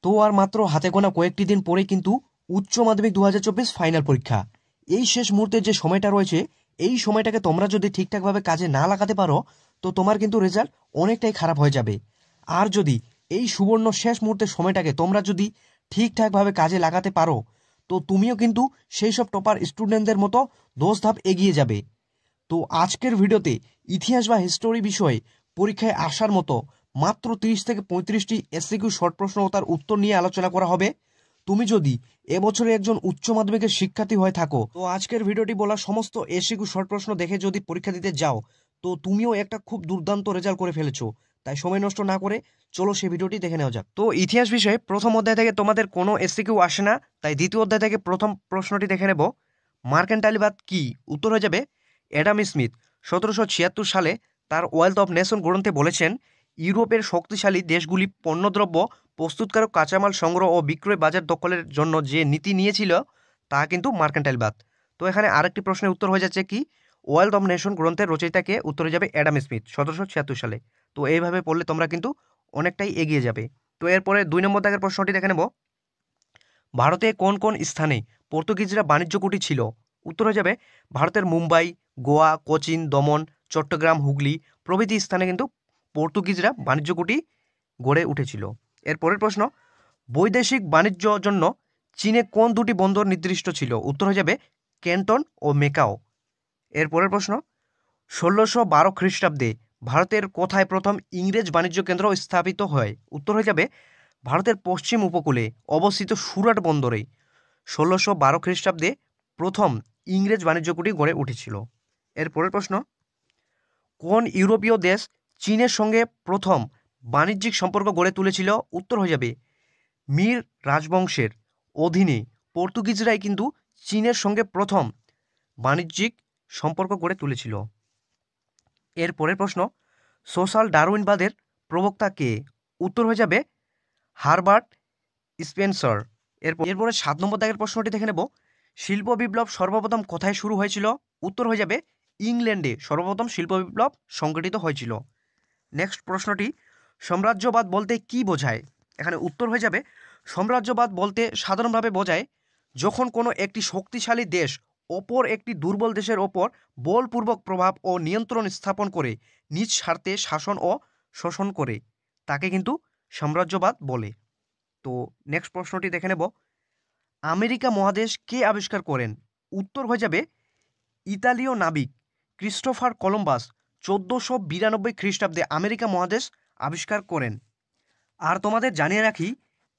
তো আর মাত্র হাতে গোনা কয়েকটি দিন পরে কিন্তু উচ্চ মাধ্যমিক 2024 ফাইনাল পরীক্ষা। এই শেষ মুহূর্তের যে সময়টা রয়েছে, এই সময়টাকে তোমরা যদি ঠিকঠাকভাবে কাজে না লাগাতে পারো, তো তোমার কিন্তু রেজাল্ট অনেকটাই খারাপ হয়ে যাবে। আর যদি এই সুবর্ণ শেষ মুহূর্তের সময়টাকে তোমরা যদি ঠিকঠাকভাবে কাজে লাগাতে পারো, তো তুমিও কিন্তু সেই সব টপার স্টুডেন্টদের মতো 10 ধাপ এগিয়ে যাবে। তো আজকের ভিডিওতে ইতিহাস বা হিস্টোরি বিষয়ে পরীক্ষায় আসার মতো মাত্র 30 থেকে 35টি এসসিকিউ শর্ট প্রশ্ন ও তার উত্তর নিয়ে আলোচনা করা হবে। তুমি যদি এবছরে একজন উচ্চ মাধ্যমিকের শিক্ষার্থী হয়ে থাকো, তো আজকের ভিডিওটি বলা সমস্ত এসসিকিউ শর্ট প্রশ্ন দেখে যদি পরীক্ষা দিতে যাও, তো তুমিও একটা খুব দুর্দান্ত রেজাল্ট করে ফেলেছো। তাই সময় নষ্ট না করে চলো সেই ভিডিওটি দেখে নেওয়া যাক। তো ইতিহাস বিষয়ে প্রথম অধ্যায় থেকে তোমাদের কোনো এসসিকিউ আসে না, তাই দ্বিতীয় অধ্যায় থেকে প্রথম প্রশ্নটি দেখে নেব। মার্কেন্টাইলবাদ কি? উত্তর হয়ে যাবে অ্যাডাম স্মিথ 1776 সালে তার ওয়েলথ অফ নেশন গ্রন্থে বলেছেন, ইউরোপের শক্তিশালী দেশগুলি পণ্যদ্রব্য প্রস্তুতকারক কাঁচামাল সংগ্রহ ও বিক্রয় বাজার দখলের জন্য যে নীতি নিয়েছিল তা কিন্তু মার্কেন্টাইলবাদ। তো এখানে আরেকটি প্রশ্নের উত্তর হয়ে যাচ্ছে কি, ওয়েলথ অফ নেশন গ্রন্থের রচয়িতাকে? উত্তর হয়ে যাবে অ্যাডাম স্মিথ 1776 সালে। তো এইভাবে পড়লে তোমরা কিন্তু অনেকটাই এগিয়ে যাবে। তো এরপরে 2 নম্বর দাগের প্রশ্নটি দেখে নেব। ভারতে কোন কোন স্থানে পর্তুগিজরা বাণিজ্য কুঠি ছিল? উত্তর হয়ে যাবে ভারতের মুম্বাই, গোয়া, কোচিন, দমন, চট্টগ্রাম, হুগলি প্রভৃতি স্থানে কিন্তু পর্তুগিজরা বাণিজ্য কুঠি গড়ে উঠেছিল। এর পরের প্রশ্ন, বৈদেশিক বাণিজ্য জন্য চীনে কোন দুটি বন্দর নির্দিষ্ট ছিল? উত্তর হয়ে যাবে ক্যান্টন ও মেকাও। এর পরের প্রশ্ন, 1612 খ্রিস্টাব্দে ভারতের কোথায় প্রথম ইংরেজ বাণিজ্য কেন্দ্র স্থাপিত হয়? উত্তর হয়ে যাবে ভারতের পশ্চিম উপকূলে অবস্থিত সুরাট বন্দরে 1612 খ্রিস্টাব্দে প্রথম ইংরেজ বাণিজ্য কুঠি গড়ে উঠেছিল। এর পরের প্রশ্ন, কোন ইউরোপীয় দেশ চীনের সঙ্গে প্রথম বাণিজ্যিক সম্পর্ক গড়ে তুলেছিল? উত্তর হয়ে যাবে মীর রাজবংশের অধীনে পর্তুগিজরাই কিন্তু চীনের সঙ্গে প্রথম বাণিজ্যিক সম্পর্ক গড়ে তুলেছিল। এর পরের প্রশ্ন, সোশ্যাল ডারউইনবাদের প্রবক্তা কে? উত্তর হয়ে যাবে হারবার্ট স্পেন্সার। এরপরে 7 নম্বর দাগের প্রশ্নটি দেখে নেব। শিল্প বিপ্লব সর্বপ্রথম কোথায় শুরু হয়েছিল? উত্তর হয়ে যাবে ইংল্যান্ডে সর্বপ্রথম শিল্প বিপ্লব সংঘটিত হয়েছিল। নেক্সট প্রশ্নটি, সাম্রাজ্যবাদ বলতে কি বোঝায়? এখানে উত্তর হয়ে যাবে সাম্রাজ্যবাদ বলতে সাধারণভাবে বোঝায় যখন কোনো একটি শক্তিশালী দেশ অপর একটি দুর্বল দেশের ওপর বলপূর্বক প্রভাব ও নিয়ন্ত্রণ স্থাপন করে নিজ স্বার্থে শাসন ও শোষণ করে, তাকে কিন্তু সাম্রাজ্যবাদ বলে। তো নেক্সট প্রশ্নটি দেখে নেব। আমেরিকা মহাদেশ কে আবিষ্কার করেন? উত্তর হয়ে যাবে ইতালীয় নাবিক ক্রিস্টোফার কলম্বাস 1492 খ্রিস্টাব্দে আমেরিকা মহাদেশ আবিষ্কার করেন। আর তোমাদের জানিয়ে রাখি,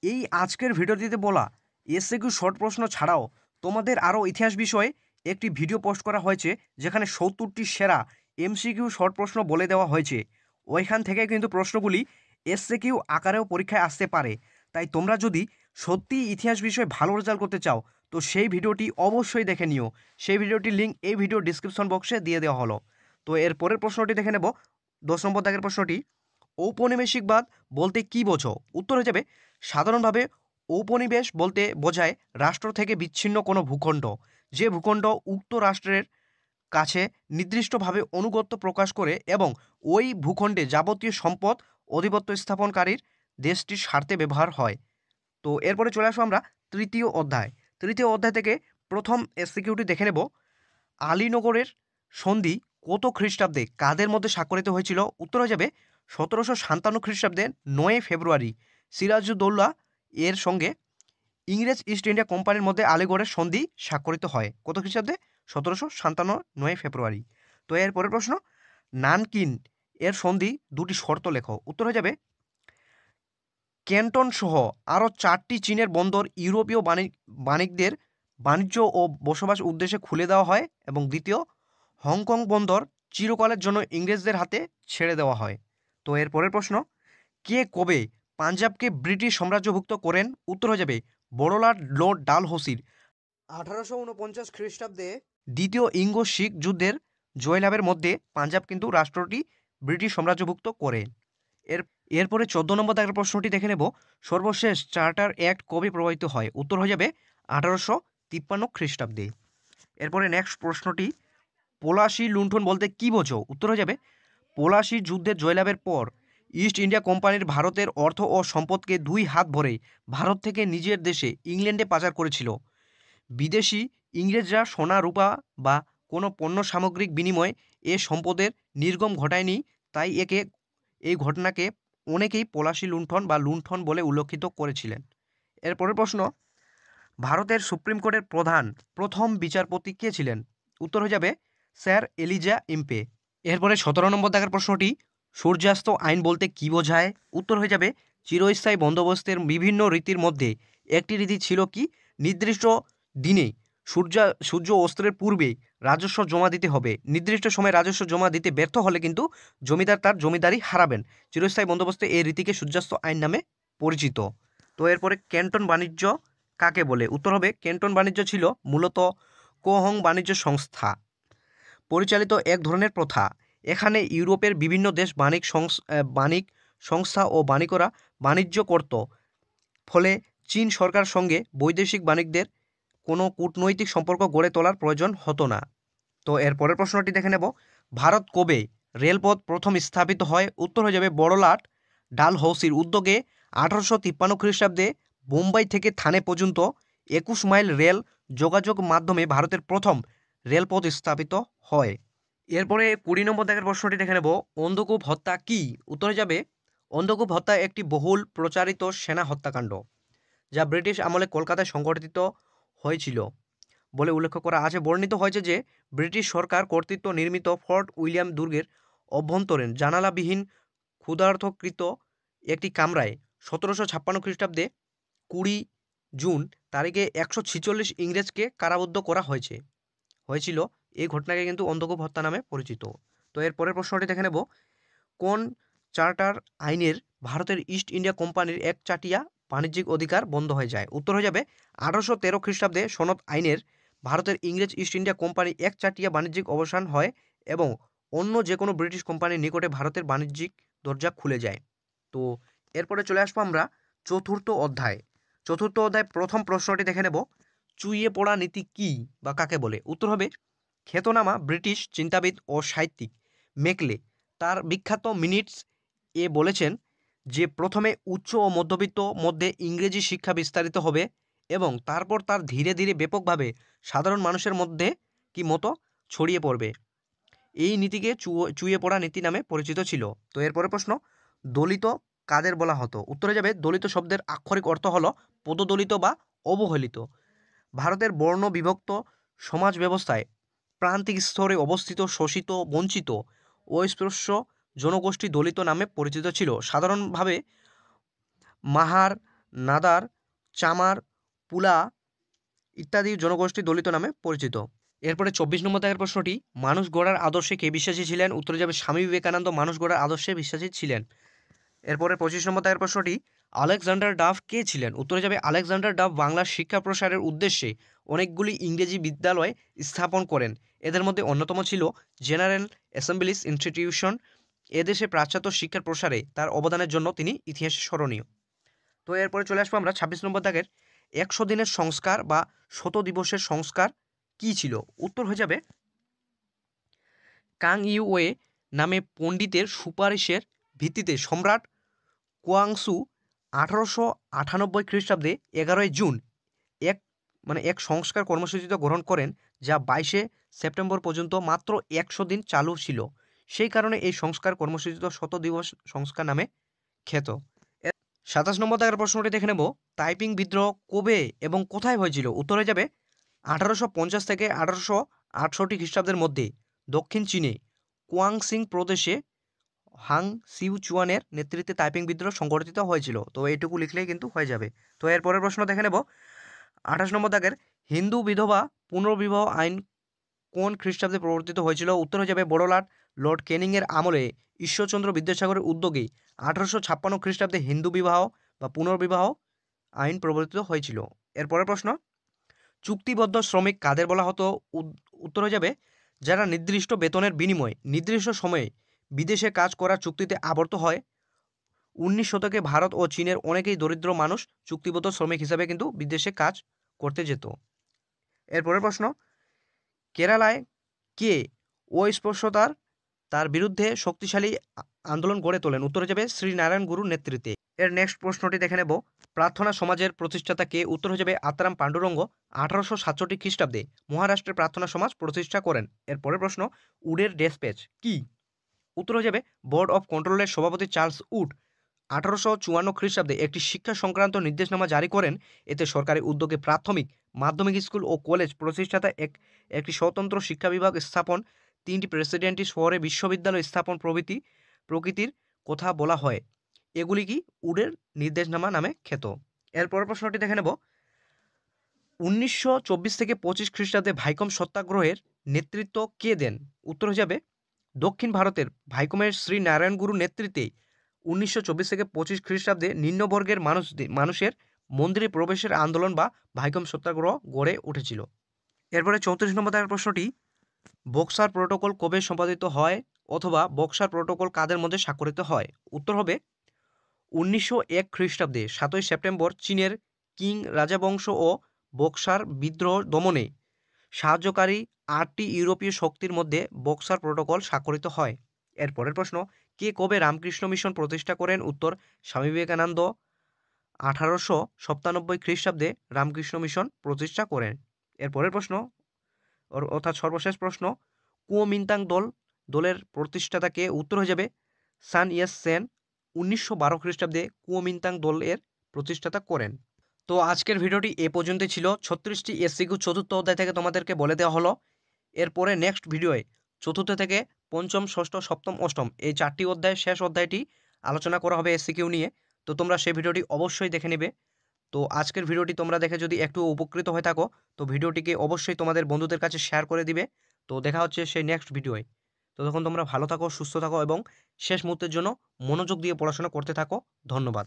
এই আজকের ভিডিওটিতে বলা এসএকিউ শর্ট প্রশ্ন ছাড়াও তোমাদের আরও ইতিহাস বিষয়ে একটি ভিডিও পোস্ট করা হয়েছে, যেখানে 70টি সেরা এমসিকিউ শর্ট প্রশ্ন বলে দেওয়া হয়েছে। ওইখান থেকে কিন্তু প্রশ্নগুলি এসএকিউ আকারেও পরীক্ষায় আসতে পারে। তাই তোমরা যদি সত্যি ইতিহাস বিষয়ে ভালো রেজাল্ট করতে চাও, তো সেই ভিডিওটি অবশ্যই দেখে নিও। সেই ভিডিওটির লিঙ্ক এই ভিডিও ডিসক্রিপশন বক্সে দিয়ে দেওয়া হলো। তো এর পরের প্রশ্নটি দেখে নেব। 10 নম্বর দাগের প্রশ্নটি, ঔপনিবেশিকবাদ বলতে কি বোঝো? উত্তর হয়ে যাবে সাধারণভাবে ঔপনিবেশ বলতে বোঝায় রাষ্ট্র থেকে বিচ্ছিন্ন কোনো ভূখণ্ড, যে ভূখণ্ড উক্ত রাষ্ট্রের কাছে নির্দিষ্টভাবে আনুগত্য প্রকাশ করে এবং ওই ভূখণ্ডে যাবতীয় সম্পদ আধিপত্য স্থাপনকারীর দেশটির স্বার্থে ব্যবহার হয়। তো এরপরে চলে আসবো আমরা তৃতীয় অধ্যায়। তৃতীয় অধ্যায় থেকে প্রথম এসসিকিউটি দেখে নেব। আলীনগরের সন্ধি কত খ্রিস্টাব্দে কাদের মধ্যে স্বাক্ষরিত হয়েছিল? উত্তর হয়ে যাবে 1757 খ্রিস্টাব্দে 9 ফেব্রুয়ারি সিরাজউদ্দৌলা এর সঙ্গে ইংরেজ ইস্ট ইন্ডিয়া কোম্পানির মধ্যে আলীগড়ের সন্ধি স্বাক্ষরিত হয়। কত খ্রিস্টাব্দে? 1757 9 ফেব্রুয়ারি। তো এর পরের প্রশ্ন, নানকিন এর সন্ধি দুটি শর্ত লেখো। উত্তর হয়ে যাবে ক্যান্টন সহ আরও 4টি চীনের বন্দর ইউরোপীয় বাণিকদের বাণিজ্য ও বসবাস উদ্দেশ্যে খুলে দেওয়া হয়, এবং দ্বিতীয়, হংকং বন্দর চিরকালের জন্য ইংরেজদের হাতে ছেড়ে দেওয়া হয়। তো এর পরের প্রশ্ন, কে কবে পাঞ্জাবকে ব্রিটিশ সাম্রাজ্যভুক্ত করেন? উত্তর হয়ে যাবে বড়লাট লর্ড ডালহৌসির 1849 খ্রিস্টাব্দে দ্বিতীয় ইঙ্গো শিখ যুদ্ধের জয়লাভের মধ্যে পাঞ্জাব কিন্তু রাষ্ট্রটি ব্রিটিশ সাম্রাজ্যভুক্ত করে। এরপরে 14 নম্বর দাগের প্রশ্নটি দেখে নেব। সর্বশেষ চার্টার অ্যাক্ট কবে প্রবাহিত হয়? উত্তর হয়ে যাবে 1853 খ্রিস্টাব্দে। এরপরে নেক্সট প্রশ্নটি, পলাশী লুণ্ঠন বলতে কি বোঝো? উত্তর হয়ে যাবে পলাশী যুদ্ধের জয়লাভের পর ইস্ট ইন্ডিয়া কোম্পানির ভারতের অর্থ ও সম্পদকে দুই হাত ভরে ভারত থেকে নিজের দেশে ইংল্যান্ডে পাচার করেছিল। বিদেশি ইংরেজরা সোনা রূপা বা কোনো পণ্য সামগ্রিক বিনিময়ে এ সম্পদের নির্গম ঘটায়নি, তাই এই ঘটনাকে অনেকেই পলাশী লুণ্ঠন বা লুণ্ঠন বলে উল্লেখিত করেছিলেন। এরপরের প্রশ্ন, ভারতের সুপ্রিম কোর্টের প্রথম বিচারপতি কে ছিলেন? উত্তর হয়ে যাবে স্যার এলিজা ইম্পে। এরপরে 17 নম্বর দাগের প্রশ্নটি, সূর্যাস্ত আইন বলতে কি বোঝায়? উত্তর হয়ে যাবে চিরস্থায়ী বন্দোবস্তের বিভিন্ন রীতির মধ্যে একটি রীতি ছিল কি, নির্দিষ্ট দিনে সূর্য অস্ত্রের পূর্বে রাজস্ব জমা দিতে হবে। নির্দিষ্ট সময়ে রাজস্ব জমা দিতে ব্যর্থ হলে কিন্তু জমিদার তার জমিদারি হারাবেন। চিরস্থায়ী বন্দোবস্তে এই রীতিকে সূর্যাস্ত আইন নামে পরিচিত। তো এরপরে ক্যান্টন বাণিজ্য কাকে বলে? উত্তর হবে ক্যান্টন বাণিজ্য ছিল মূলত কোহং বাণিজ্য সংস্থা পরিচালিত এক ধরনের প্রথা। এখানে ইউরোপের বিভিন্ন দেশ বাণিক সংস্থা ও বাণিকরা বাণিজ্য করত, ফলে চীন সরকার সঙ্গে বৈদেশিক বাণিকদের কোনো কূটনৈতিক সম্পর্ক গড়ে তোলার প্রয়োজন হতো না। তো এর পরের প্রশ্নটি দেখে নেব, ভারত কবে রেলপথ প্রথম স্থাপিত হয়? উত্তর হয়ে যাবে বড়লাট ডালহৌসির উদ্যোগে 1853 খ্রিস্টাব্দে বোম্বাই থেকে থানে পর্যন্ত 21 মাইল রেল যোগাযোগ মাধ্যমে ভারতের প্রথম রেলপথ স্থাপিত হয়। এরপরে 20 নম্বর দাগের প্রশ্নটি দেখে নেব, অন্ধকূপ হত্যা কি? উত্তরে যাবে অন্ধকূপ হত্যা একটি বহুল প্রচারিত সেনা হত্যাকাণ্ড যা ব্রিটিশ আমলে কলকাতায় সংঘটিত হয়েছিল বলে উল্লেখ করা আছে। বর্ণিত হয়েছে যে ব্রিটিশ সরকার কর্তৃত্ব নির্মিত ফোর্ট উইলিয়াম দুর্গের অভ্যন্তরীণ জানালাবিহীন ক্ষুধার্তকৃত একটি কামরায় 1756 খ্রিস্টাব্দে 20 জুন তারিখে 146 ইংরেজকে কারাবদ্ধ করা হয়েছিল। এই ঘটনাকে কিন্তু অন্ধকূপ হত্যা নামে পরিচিত। তো এর পরের প্রশ্নটি দেখে নেব, কোন চার্টার আইনের ভারতের ইস্ট ইন্ডিয়া কোম্পানির একচাটিয়া বাণিজ্যিক অধিকার বন্ধ হয়ে যায়? উত্তর হয়ে যাবে 1813 খ্রিস্টাব্দে সনদ আইনের ভারতের ইংরেজ ইস্ট ইন্ডিয়া কোম্পানি একচাটিয়া বাণিজ্যিক অবসান হয় এবং অন্য যে কোনো ব্রিটিশ কোম্পানির নিকটে ভারতের বাণিজ্যিক দরজা খুলে যায়। তো এরপরে চলে আসবো আমরা চতুর্থ অধ্যায়। প্রথম প্রশ্নটি দেখে নেব, চুইয়ে পড়া নীতি কি বা কাকে বলে? উত্তর হবে খ্যাতনামা ব্রিটিশ চিন্তাবিদ ও সাহিত্যিক মেকলে তার বিখ্যাত মিনিটস এ বলেছেন যে প্রথমে উচ্চ ও মধ্যবিত্ত মধ্যে ইংরেজি শিক্ষা বিস্তারিত হবে এবং তারপর তার ধীরে ধীরে ব্যাপকভাবে সাধারণ মানুষের মধ্যে মতো ছড়িয়ে পড়বে। এই নীতিকে চুইয়ে পড়া নীতি নামে পরিচিত ছিল। তো এরপরে প্রশ্ন, দলিত কাদের বলা হতো? উত্তরে যাবে দলিত শব্দের আক্ষরিক অর্থ হলো পদদলিত বা অবহেলিত। ভারতের বর্ণ বিভক্ত সমাজ ব্যবস্থায় প্রান্তিক স্তরে অবস্থিত শোষিত বঞ্চিত ও স্পৃশ্য জনগোষ্ঠী দলিত নামে পরিচিত ছিল। সাধারণভাবে মাহার, নাদার, চামার, পুলা ইত্যাদি জনগোষ্ঠী দলিত নামে পরিচিত। এরপরে 24 নম্বর দাগের প্রশ্নটি, মানুষ গড়ার আদর্শে কে বিশ্বাসী ছিলেন? উত্তরে যাবে স্বামী বিবেকানন্দ মানুষ গড়ার আদর্শে বিশ্বাসী ছিলেন। এরপরে 25 নম্বর দাগের প্রশ্নটি, আলেকজান্ডার ডাফ কে ছিলেন? উত্তরে যাবে আলেকজান্ডার ডাফ বাংলার শিক্ষা প্রসারের উদ্দেশ্যে অনেকগুলি ইংরেজি বিদ্যালয় স্থাপন করেন। এদের মধ্যে অন্যতম ছিল জেনারেল অ্যাসেম্বলিজ ইনস্টিটিউশন। এদেশে পাশ্চাত্য শিক্ষার প্রসারে তার অবদানের জন্য তিনি ইতিহাসে স্মরণীয়। তো এরপরে চলে আসবো আমরা 26 নম্বর দাগের 100 দিনের সংস্কার বা 100 দিবসের সংস্কার কি ছিল? উত্তর হয়ে যাবে কাং ইউয়ে নামে পণ্ডিতের সুপারিশের ভিত্তিতে সম্রাট কুয়াংসু 1898 খ্রিস্টাব্দে 11 জুন এক সংস্কার কর্মসূচিতে গ্রহণ করেন যা 22 সেপ্টেম্বর পর্যন্ত মাত্র 100 দিন চালু ছিল। সেই কারণে এই সংস্কার কর্মসূচিত 100 দিবস সংস্কার নামে খ্যাত। 27 নম্বর দাগের প্রশ্নটি দেখে নেব, তাইপিং বিদ্রোহ কবে এবং কোথায় হয়েছিল? উত্তর হয়ে যাবে 1850 থেকে 1868 খ্রিস্টাব্দের মধ্যে দক্ষিণ চীনে কুয়াংসিং প্রদেশে হাং সিউচুয়ানের নেতৃত্বে তাইপিং বিদ্রোহ সংগঠিত হয়েছিল। তো এইটুকু লিখলেই কিন্তু হয়ে যাবে। তো এরপরের প্রশ্ন দেখে নেব, 28 নম্বর দাগের হিন্দু বিধবা পুনর্বিবাহ আইন কোন খ্রিস্টাব্দে প্রবর্তিত হয়েছিল? উত্তর হয়ে যাবে বড়লাট লর্ড ক্যানিংয়ের আমলে ঈশ্বরচন্দ্র বিদ্যাসাগরের উদ্যোগে 1856 খ্রিস্টাব্দে হিন্দু বিবাহ বা পুনর্বিবাহ আইন প্রবর্তিত হয়েছিল। এরপরের প্রশ্ন, চুক্তিবদ্ধ শ্রমিক কাদের বলা হতো? উত্তর হয়ে যাবে যারা নির্দিষ্ট বেতনের বিনিময়ে নির্দিষ্ট সময়ে বিদেশে কাজ করার চুক্তিতে আবদ্ধ হয়। 19 শতকে ভারত ও চীনের অনেকেই দরিদ্র মানুষ চুক্তিবদ্ধ শ্রমিক হিসাবে কিন্তু বিদেশে কাজ করতে যেত। এরপরের প্রশ্ন, কেরালায় কে অস্পৃশ্যতার তার বিরুদ্ধে শক্তিশালী আন্দোলন গড়ে তোলেন? উত্তর হয়ে যাবে শ্রীনারায়ণ গুরুর নেতৃত্বে। এর নেক্সট প্রশ্নটি দেখে নেব, প্রার্থনা সমাজের প্রতিষ্ঠাতা কে? উত্তর হয়ে যাবে আত্মারাম পাণ্ডুরঙ্গ। 1867 খ্রিস্টাব্দে মহারাষ্ট্রের প্রার্থনা সমাজ প্রতিষ্ঠা করেন। এর পরের প্রশ্ন, উডের ডেসপ্যাচ কি? উত্তর হয়ে যাবে বোর্ড অফ কন্ট্রোলের সভাপতি চার্লস উড 1854 খ্রিস্টাব্দে একটি শিক্ষা সংক্রান্ত নির্দেশনামা জারি করেন। এতে সরকারি উদ্যোগে প্রাথমিক, মাধ্যমিক স্কুল ও কলেজ প্রতিষ্ঠাতা একটি স্বতন্ত্র শিক্ষা বিভাগ স্থাপন, 3টি প্রেসিডেন্টি শহরে বিশ্ববিদ্যালয় স্থাপন প্রকৃতির কথা বলা হয়। এগুলি কি উডের নির্দেশনামা নামে খ্যাত। এরপর প্রশ্নটি দেখে নেব, 1924 থেকে 25 খ্রিস্টাব্দে ভাইকম সত্যাগ্রহের নেতৃত্ব কে দেন? উত্তর হয়ে যাবে দক্ষিণ ভারতের ভাইকমের শ্রী নারায়ণ গুরুর নেতৃত্বে 1924 থেকে 25 খ্রিস্টাব্দে নিম্নবর্গের মানুষের মন্দিরে প্রবেশের আন্দোলন বা ভাইকম সত্যাগ্রহ গড়ে উঠেছিল। এরপরে 34 নম্বর দাগের প্রশ্নটি, বক্সার প্রোটোকল কবে সম্পাদিত হয় অথবা বক্সার প্রোটোকল কাদের মধ্যে স্বাক্ষরিত হয়? উত্তর হবে 1901 খ্রিস্টাব্দে 7ই সেপ্টেম্বর চীনের কিং রাজাবংশ ও বক্সার বিদ্রোহ দমনে সাহায্যকারী 8টি ইউরোপীয় শক্তির মধ্যে বক্সার প্রোটোকল স্বাক্ষরিত হয়। এর পরের প্রশ্ন, কে কবে রামকৃষ্ণ মিশন প্রতিষ্ঠা করেন? উত্তর স্বামী বিবেকানন্দ 1897 খ্রিস্টাব্দে রামকৃষ্ণ মিশন প্রতিষ্ঠা করেন। এর পরের প্রশ্ন অর্থাৎ সর্বশেষ প্রশ্ন, কুওমিন্তাং দলের প্রতিষ্ঠাতা কে? উত্তর হয়ে যাবে সান ইয়াস সেন 1912 খ্রিস্টাব্দে কুওমিন্তাং দলের প্রতিষ্ঠাতা করেন। তো আজকের ভিডিওটি এ পর্যন্তই ছিল। 36টি এসসিকিউ চতুর্থ অধ্যায় থেকে তোমাদেরকে বলে দেওয়া হলো। এরপরে নেক্সট ভিডিওয়ে চতুর্থ থেকে পঞ্চম, ষষ্ঠ, সপ্তম, অষ্টম এই 4টি অধ্যায়, শেষ অধ্যায়টি আলোচনা করা হবে এসসিকিউ নিয়ে। তো তোমরা সেই ভিডিওটি অবশ্যই দেখে নেবে। তো আজকের ভিডিওটি তোমরা দেখে যদি একটু উপকৃত হয়ে থাকো তো ভিডিওটিকে অবশ্যই তোমাদের বন্ধুদের কাছে শেয়ার করে দিবে। তো দেখা হচ্ছে সেই নেক্সট ভিডিওয়ে। তো তখন তোমরা ভালো থাকো, সুস্থ থাকো এবং শেষ মুহূর্তের জন্য মনোযোগ দিয়ে পড়াশোনা করতে থাকো। ধন্যবাদ।